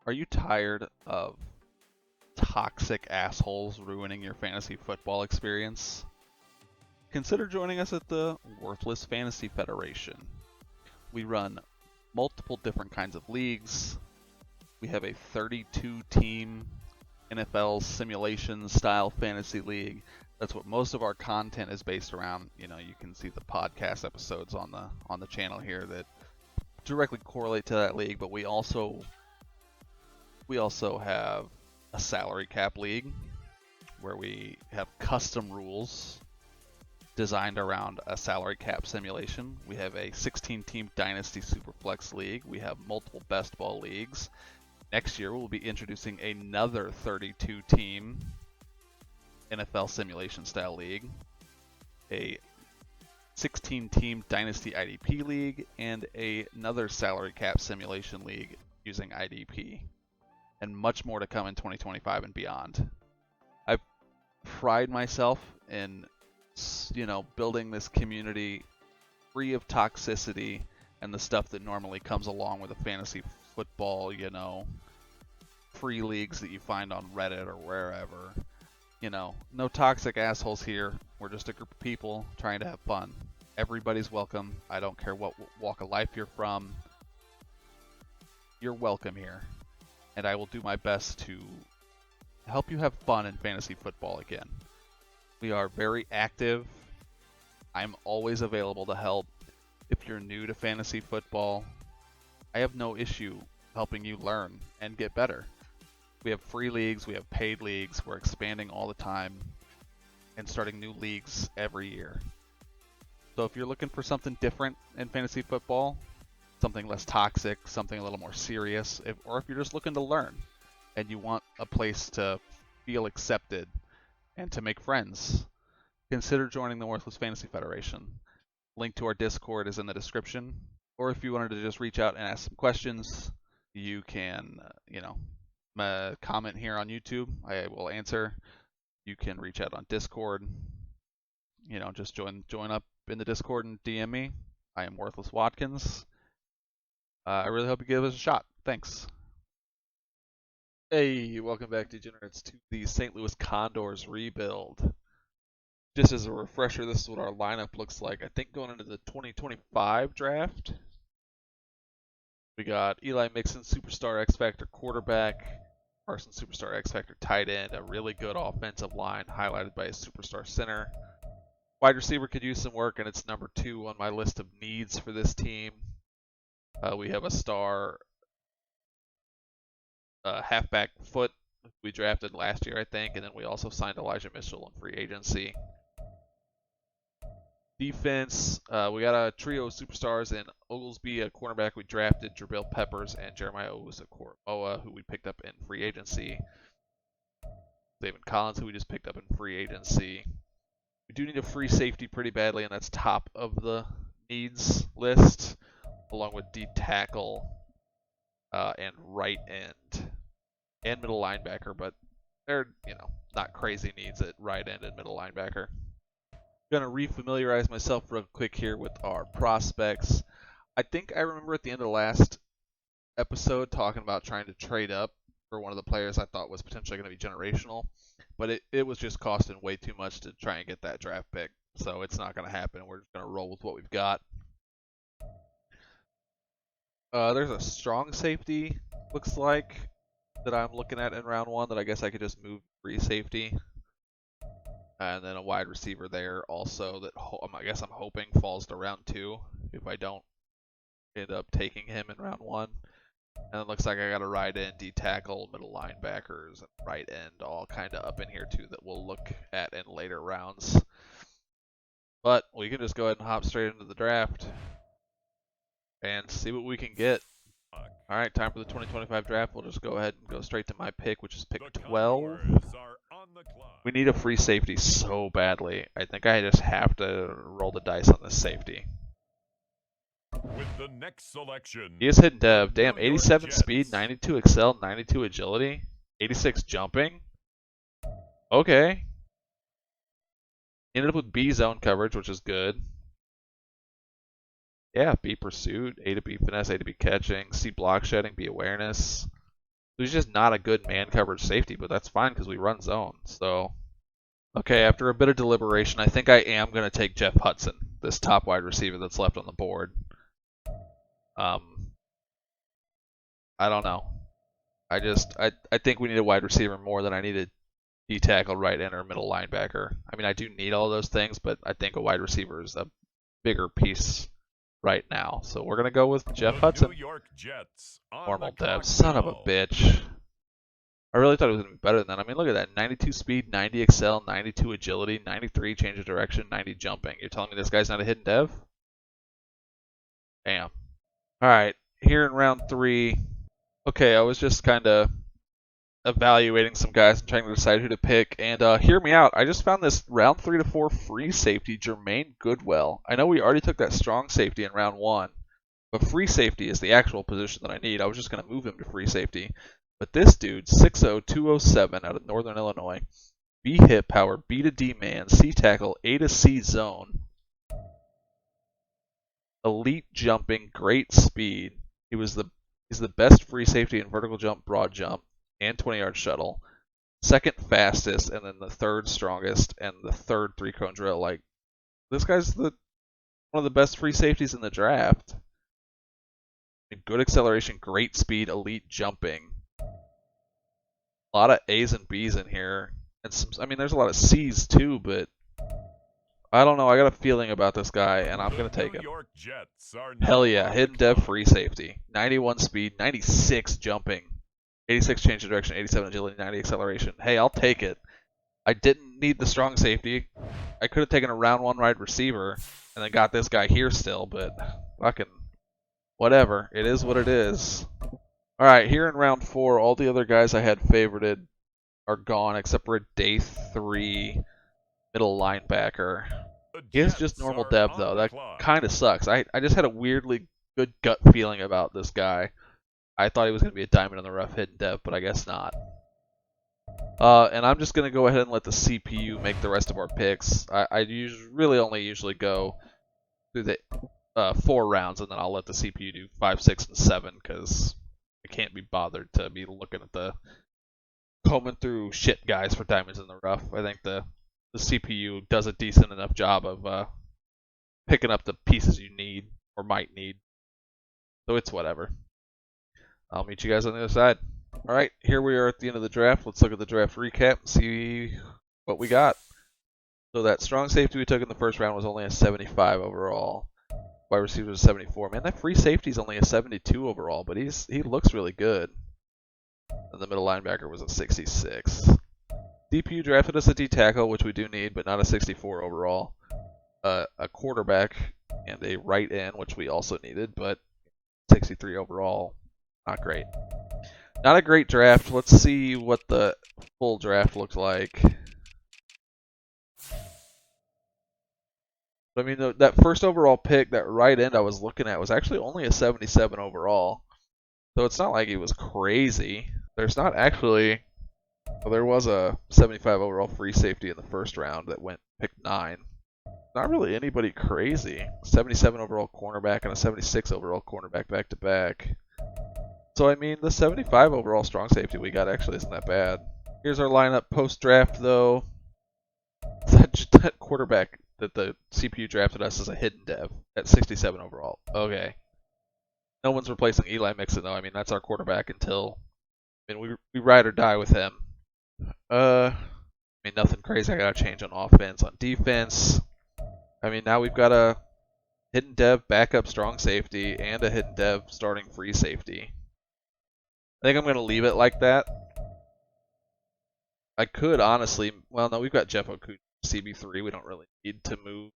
Are you tired of toxic assholes ruining your fantasy football experience? Consider joining us at the Worthless Fantasy Federation. We run multiple different kinds of leagues. We have a 32-team NFL simulation style fantasy league. That's what most of our content is based around. You know, you can see the podcast episodes on the channel here that directly correlate to that league, but we also have a salary cap league where we have custom rules designed around a salary cap simulation. We have a 16-team Dynasty Superflex league. We have multiple best ball leagues. Next year, we'll be introducing another 32-team NFL simulation style league, a 16-team Dynasty IDP league, and another salary cap simulation league using IDP, and much more to come in 2025 and beyond. I pride myself in, building this community free of toxicity and the stuff that normally comes along with a fantasy football, free leagues that you find on Reddit or wherever. No toxic assholes here. We're just a group of people trying to have fun. Everybody's welcome. I don't care what walk of life you're from. You're welcome here. And I will do my best to help you have fun in fantasy football again. We are very active. I'm always available to help. If you're new to fantasy football, I have no issue helping you learn and get better. We have free leagues, we have paid leagues, we're expanding all the time and starting new leagues every year. So if you're looking for something different in fantasy football, something less toxic, something a little more serious, or if you're just looking to learn and you want a place to feel accepted and to make friends, consider joining the Worthless Fantasy Federation. Link to our Discord is in the description. Or if you wanted to just reach out and ask some questions, you can, comment here on YouTube. I will answer. You can reach out on Discord. Just join up in the Discord and DM me. I am WorthlessWatkins. I really hope you give us a shot. Thanks. Hey, welcome back, degenerates, to the St. Louis Condors rebuild. Just as a refresher, this is what our lineup looks like. I think going into the 2025 draft, we got Eli Mixon, Superstar X Factor quarterback, Carson, Superstar X Factor tight end, a really good offensive line highlighted by a Superstar center. Wide receiver could use some work, and it's number 2 on my list of needs for this team. We have a star halfback foot we drafted last year, I think, and then we also signed Elijah Mitchell in free agency. Defense, we got a trio of superstars in Oglesby, a cornerback we drafted, Jabril Peppers, and Jeremiah Owusu-Koramoah, who we picked up in free agency. David Collins, who we just picked up in free agency. We do need a free safety pretty badly, and that's top of the needs list, along with D tackle and right end and middle linebacker, but they're, not crazy needs at right end and middle linebacker. I'm going to re-familiarize myself real quick here with our prospects. I think I remember at the end of the last episode talking about trying to trade up for one of the players I thought was potentially going to be generational, but it was just costing way too much to try and get that draft pick, so it's not going to happen. We're just going to roll with what we've got. There's a strong safety, looks like, that I'm looking at in round 1 that I guess I could just move free safety. And then a wide receiver there also that I guess I'm hoping falls to round 2 if I don't end up taking him in round 1. And it looks like I got a right end, D tackle, middle linebackers, and right end all kind of up in here too that we'll look at in later rounds. But we can just go ahead and hop straight into the draft and see what we can get. Alright, time for the 2025 draft. We'll just go ahead and go straight to my pick, which is pick 12. We need a free safety so badly. I think I just have to roll the dice on this safety. With the next selection, He is hitting dev. Damn, 87 speed, 92 excel, 92 agility, 86 jumping. Okay. Ended up with B zone coverage, which is good. Yeah, B pursuit, A to B finesse, A to B catching, C block shedding, B awareness. He's just not a good man coverage safety, but that's fine because we run zone. So, okay, after a bit of deliberation, I think I am going to take Jeff Hudson, this top wide receiver that's left on the board. I don't know. I think we need a wide receiver more than I need a D tackle, right end, or middle linebacker. I mean, I do need all those things, but I think a wide receiver is a bigger piece right now. So we're going to go with Jeff Hudson. New York Jets Normal dev. Son of a bitch. I really thought it was going to be better than that. I mean, look at that. 92 speed, 90 excel, 92 agility, 93 change of direction, 90 jumping. You're telling me this guy's not a hidden dev? Damn. Alright, here in round 3. Okay, I was just kind of evaluating some guys and trying to decide who to pick. And hear me out. I just found this round 3 to 4 free safety, Jermaine Goodwell. I know we already took that strong safety in round 1. But free safety is the actual position that I need. I was just going to move him to free safety. But this dude, 6'0", 207 out of Northern Illinois, B hip power, B to D man, C tackle, A to C zone, elite jumping, great speed. He's the best free safety in vertical jump, broad jump, and 20-yard shuttle. Second fastest, and then the third strongest, and the third three-cone drill. Like, this guy's one of the best free safeties in the draft. Good acceleration, great speed, elite jumping. A lot of A's and B's in here, and some. I mean, there's a lot of C's too, but I don't know. I got a feeling about this guy, and I'm gonna take him. Hell yeah, hidden dev free safety, 91 speed, 96 jumping, 86 change of direction, 87 agility, 90 acceleration. Hey, I'll take it. I didn't need the strong safety. I could have taken a round 1 wide receiver and then got this guy here still, but fucking whatever. It is what it is. Alright, here in round 4, all the other guys I had favorited are gone except for a day 3 middle linebacker. He is just normal dev though. That kind of sucks. I just had a weirdly good gut feeling about this guy. I thought he was going to be a diamond in the rough hidden dev, but I guess not. And I'm just going to go ahead and let the CPU make the rest of our picks. I really only usually go through the 4 rounds, and then I'll let the CPU do 5, 6, and 7 because I can't be bothered to be looking at the combing through shit guys for diamonds in the rough. I think the CPU does a decent enough job of picking up the pieces you need or might need. So it's whatever. I'll meet you guys on the other side. Alright, here we are at the end of the draft. Let's look at the draft recap and see what we got. So that strong safety we took in the first round was only a 75 overall. Wide receiver was a 74. Man, that free safety is only a 72 overall, but he looks really good. And the middle linebacker was a 66. DPU drafted us a D tackle, which we do need, but not a 64 overall. A quarterback and a right end, which we also needed, but 63 overall. Not great. Not a great draft. Let's see what the full draft looks like. I mean, that first overall pick, that right end I was looking at, was actually only a 77 overall. So it's not like he was crazy. There's not actually... Well, there was a 75 overall free safety in the first round that went pick 9. Not really anybody crazy. 77 overall cornerback and a 76 overall cornerback back to back. So I mean, the 75 overall strong safety we got actually isn't that bad. Here's our lineup post-draft though. That quarterback that the CPU drafted us is a hidden dev at 67 overall. Okay. No one's replacing Eli Mixon though. I mean, that's our quarterback until... I mean, we ride or die with him. I mean, nothing crazy I gotta change on offense. On defense, I mean, now we've got a hidden dev backup strong safety and a hidden dev starting free safety. I think I'm gonna leave it like that. I could honestly, well, no, we've got Jeff Okuda, CB3. We don't really need to move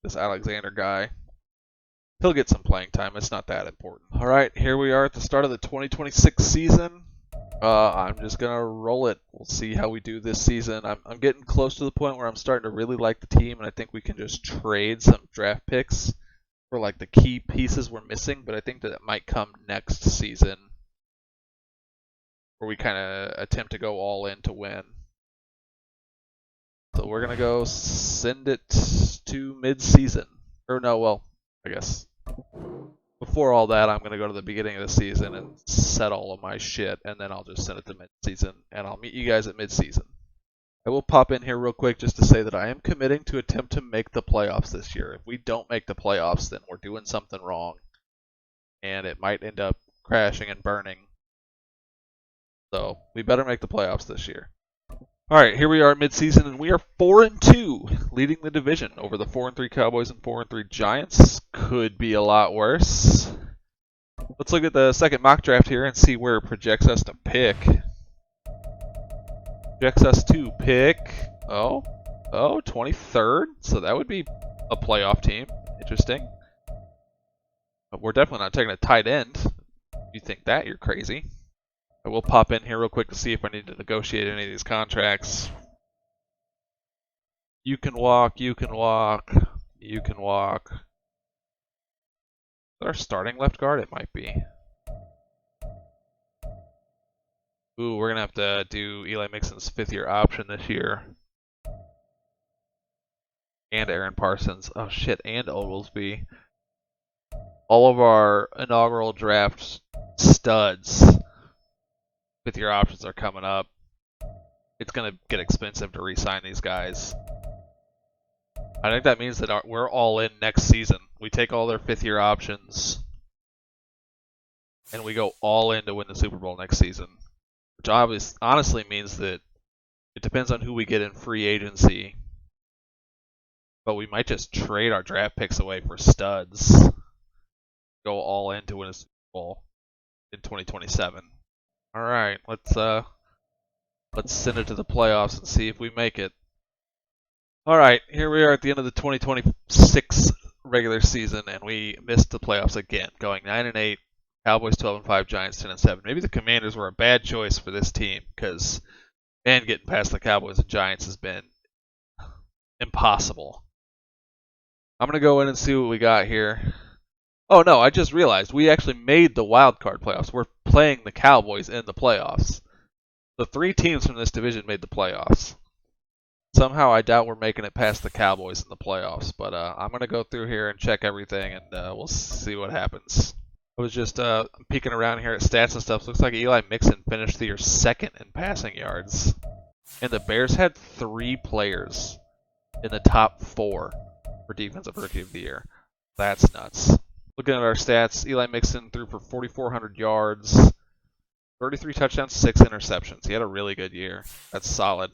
this Alexander guy. He'll get some playing time. It's not that important. All right, here we are at the start of the 2026 season. I'm just gonna roll it. We'll see how we do this season. I'm getting close to the point where I'm starting to really like the team, and I think we can just trade some draft picks for like the key pieces we're missing. But I think that it might come next season, where we kind of attempt to go all in to win. So we're gonna go send it to mid-season, or no, well, I guess before before all that, I'm going to go to the beginning of the season and set all of my shit, and then I'll just send it to mid-season, and I'll meet you guys at mid-season. I will pop in here real quick just to say that I am committing to attempt to make the playoffs this year. If we don't make the playoffs, then we're doing something wrong, and it might end up crashing and burning. So we better make the playoffs this year. All right, here we are at midseason, and we are 4-2, leading the division over the 4-3 Cowboys and 4-3 Giants. Could be a lot worse. Let's look at the second mock draft here and see where it projects us to pick. Projects us to pick 23rd. So that would be a playoff team. Interesting. But we're definitely not taking a tight end. If you think that, you're crazy. I will pop in here real quick to see if I need to negotiate any of these contracts. You can walk, you can walk, you can walk. Is that our starting left guard? It might be. Ooh, we're going to have to do Eli Mixon's 5th-year option this year. And Aaron Parsons. Oh shit, and Oglesby. All of our inaugural draft studs. 5th-year options are coming up. It's going to get expensive to re-sign these guys. I think that means that we're all in next season. We take all their 5th-year options, and we go all in to win the Super Bowl next season. Which honestly means that it depends on who we get in free agency. But we might just trade our draft picks away for studs. Go all in to win a Super Bowl in 2027. All right, let's send it to the playoffs and see if we make it. All right, here we are at the end of the 2026 regular season, and we missed the playoffs again, going 9-8. Cowboys 12-5, Giants 10-7. Maybe the Commanders were a bad choice for this team because, man, getting past the Cowboys and Giants has been impossible. I'm gonna go in and see what we got here. Oh no, I just realized we actually made the wild card playoffs. We're playing the Cowboys in the playoffs. The 3 teams from this division made the playoffs. Somehow I doubt we're making it past the Cowboys in the playoffs, but I'm going to go through here and check everything, and we'll see what happens. I was just peeking around here at stats and stuff. Looks like Eli Mixon finished the year 2nd in passing yards. And the Bears had 3 players in the top 4 for Defensive Rookie of the Year. That's nuts. Looking at our stats, Eli Mixon threw for 4,400 yards, 33 touchdowns, 6 interceptions. He had a really good year. That's solid.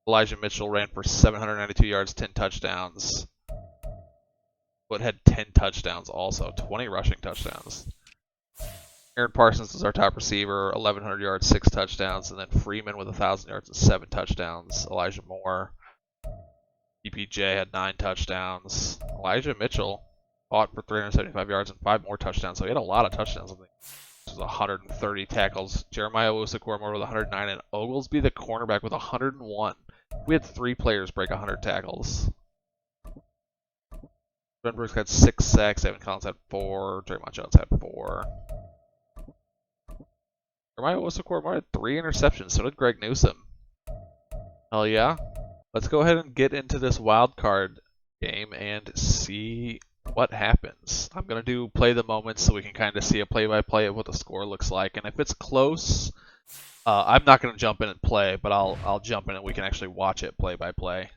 Elijah Mitchell ran for 792 yards, 10 touchdowns. But had 10 touchdowns also, 20 rushing touchdowns. Aaron Parsons was our top receiver, 1,100 yards, 6 touchdowns. And then Freeman with 1,000 yards and 7 touchdowns. Elijah Moore. DPJ had 9 touchdowns. Elijah Mitchell fought for 375 yards and 5 more touchdowns. So he had a lot of touchdowns. I think it was 130 tackles. Jeremiah Owusu-Koramoah with 109 and Oglesby, the cornerback, with 101. We had 3 players break 100 tackles. Ben Brooks had 6 sacks. Evan Collins had 4. Draymond Jones had 4. Jeremiah Owusu-Koramoah had 3 interceptions. So did Greg Newsome. Hell yeah. Let's go ahead and get into this wild card game and see what happens. I'm going to do play the moments so we can kind of see a play-by-play of what the score looks like. And if it's close, I'm not going to jump in and play, but I'll jump in and we can actually watch it play-by-play.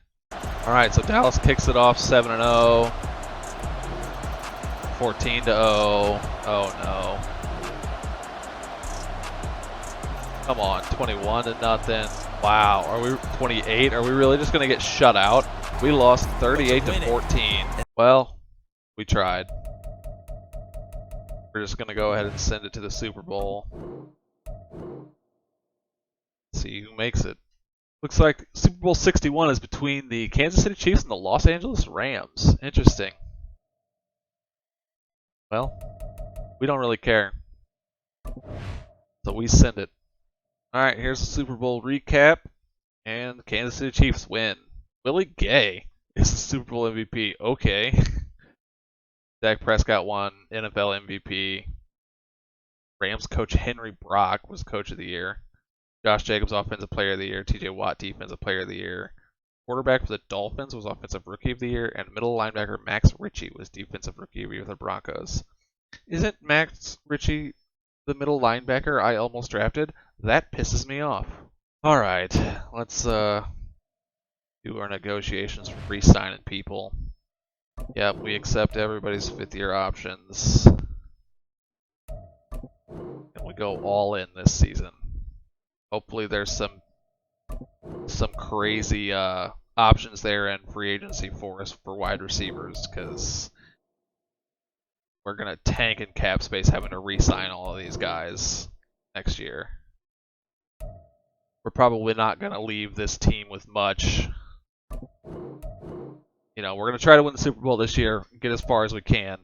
All right, so Dallas kicks it off 7-0. 14-0. Oh no. Come on, 21-0. Wow, are we 28? Are we really just going to get shut out? We lost 38-14. Well, we tried. We're just going to go ahead and send it to the Super Bowl. See who makes it. Looks like Super Bowl 61 is between the Kansas City Chiefs and the Los Angeles Rams. Interesting. Well, we don't really care. So we send it. Alright, here's the Super Bowl recap. And the Kansas City Chiefs win. Willie Gay is the Super Bowl MVP. Okay. Dak Prescott won NFL MVP. Rams coach Henry Brock was coach of the year. Josh Jacobs Offensive Player of the Year. TJ Watt Defensive Player of the Year. quarterback for the Dolphins was Offensive Rookie of the Year, and middle linebacker Max Ritchie was Defensive Rookie of the Year for the Broncos. Isn't Max Ritchie the middle linebacker I almost drafted? That pisses me off. Alright, let's do our negotiations for re-signing people. Yep, we accept everybody's 5th-year options. And we go all in this season. Hopefully there's some crazy options there in free agency for us for wide receivers, because we're going to tank in cap space having to re-sign all of these guys next year. We're probably not going to leave this team with much. You know, we're going to try to win the Super Bowl this year, get as far as we can.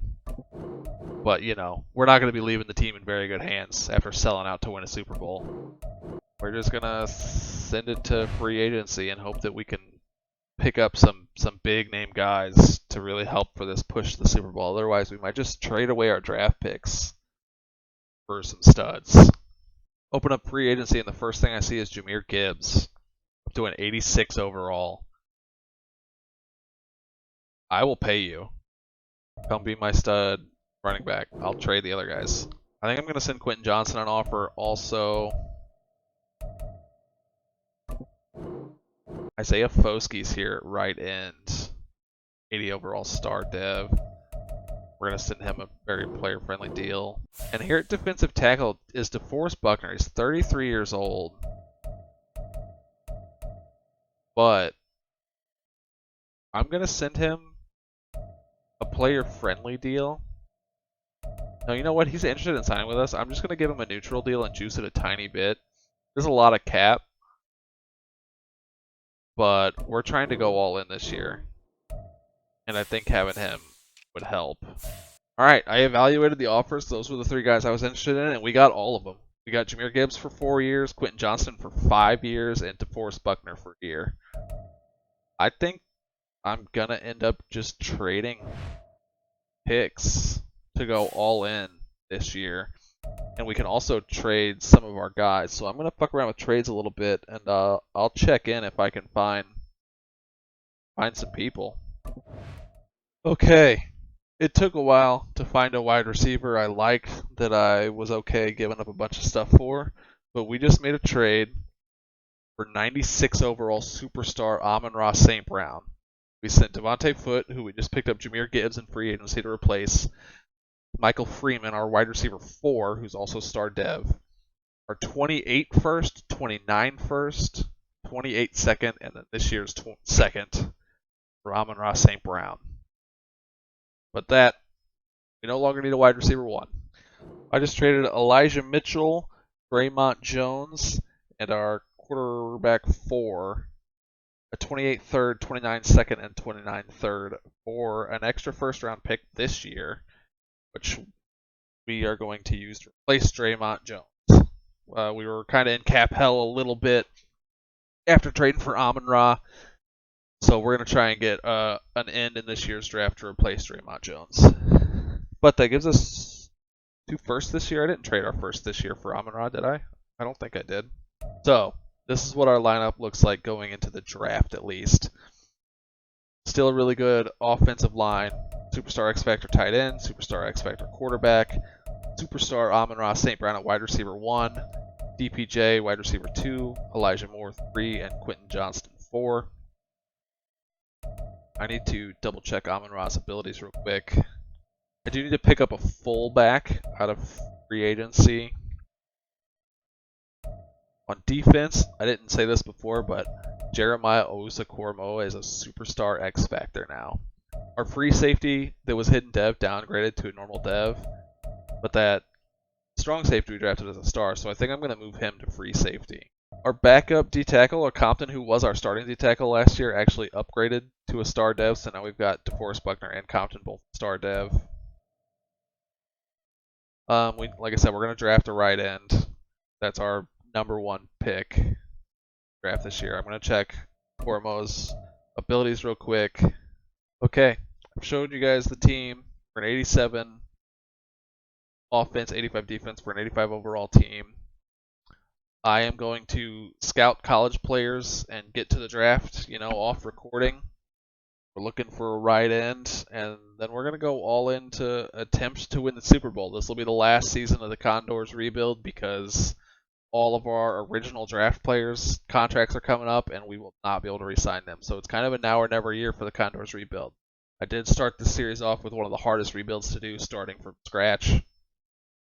But, you know, we're not going to be leaving the team in very good hands after selling out to win a Super Bowl. We're just going to send it to free agency and hope that we can pick up some big name guys to really help for this push to the Super Bowl. Otherwise, we might just trade away our draft picks for some studs. Open up free agency, and the first thing I see is Jahmyr Gibbs, up to an 86 overall. I will pay you. Come be my stud running back. I'll trade the other guys. I think I'm going to send Quentin Johnson an offer. Also, Isaiah Foskey's here at right end. 80 overall star dev. We're going to send him a very player-friendly deal. And here at defensive tackle is DeForest Buckner. He's 33 years old. But I'm going to send him a player-friendly deal. No, you know what? He's interested in signing with us. I'm just going to give him a neutral deal and juice it a tiny bit. There's a lot of cap. But we're trying to go all in this year. And I think having him would help. Alright, I evaluated the offers. Those were the 3 guys I was interested in, and we got all of them. We got Jahmyr Gibbs for 4 years, Quentin Johnson for 5 years, and DeForest Buckner for a year. I think I'm going to end up just trading picks to go all in this year. And we can also trade some of our guys. So I'm going to fuck around with trades a little bit, and I'll check in if I can find some people. Okay. It took a while to find a wide receiver I liked that I was okay giving up a bunch of stuff for, but we just made a trade for 96 overall superstar Amon-Ra St. Brown. We sent Devontae Foote, who we just picked up Jahmyr Gibbs in free agency to replace, Michael Freeman, our wide receiver 4, who's also star dev, our 28 first, 29 first, 28 second, and then this year's second for Amon-Ra St. Brown. But that, we no longer need a wide receiver 1. I just traded Elijah Mitchell, Draymond Jones, and our quarterback 4, a 28 third, 29 second, and 29 third for an extra first round pick this year, which we are going to use to replace Draymond Jones. We were kind of in cap hell a little bit after trading for Amon-Ra. So we're going to try and get an end in this year's draft to replace Draymond Jones. But that gives us 2 firsts this year. I didn't trade our first this year for Amon-Ra, did I? I don't think I did. So this is what our lineup looks like going into the draft, at least. Still a really good offensive line. Superstar X Factor tight end, Superstar X Factor quarterback, Superstar Amon-Ra St. Brown at wide receiver 1, DPJ wide receiver 2, Elijah Moore 3, and Quentin Johnston 4. I need to double check Amon-Ra's abilities real quick. I do need to pick up a fullback out of free agency. On defense, I didn't say this before, but Jeremiah Owusu-Koramoah is a superstar X Factor now. Our free safety that was hidden dev downgraded to a normal dev, but that strong safety we drafted as a star, so I think I'm going to move him to free safety. Our backup D-tackle, or Compton, who was our starting D-tackle last year, actually upgraded to a star dev, so now we've got DeForest Buckner and Compton both star dev. Like I said, we're going to draft a right end. That's our number 1 pick draft this year. I'm going to check Koramoah's abilities real quick. Okay, I've showed you guys the team for an 87 offense, 85 defense, for an 85 overall team. I am going to scout college players and get to the draft, off recording. We're looking for a right end, and then we're going to go all into attempts to win the Super Bowl. This will be the last season of the Condors rebuild because all of our original draft players' contracts are coming up, and we will not be able to re-sign them. So it's kind of a now or never year for the Condors rebuild. I did start this series off with one of the hardest rebuilds to do, starting from scratch.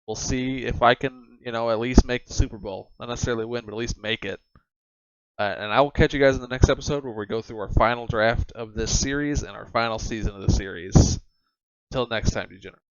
We'll see if I can, at least make the Super Bowl. Not necessarily win, but at least make it. And I will catch you guys in the next episode where we go through our final draft of this series and our final season of the series. Until next time, Degenerate.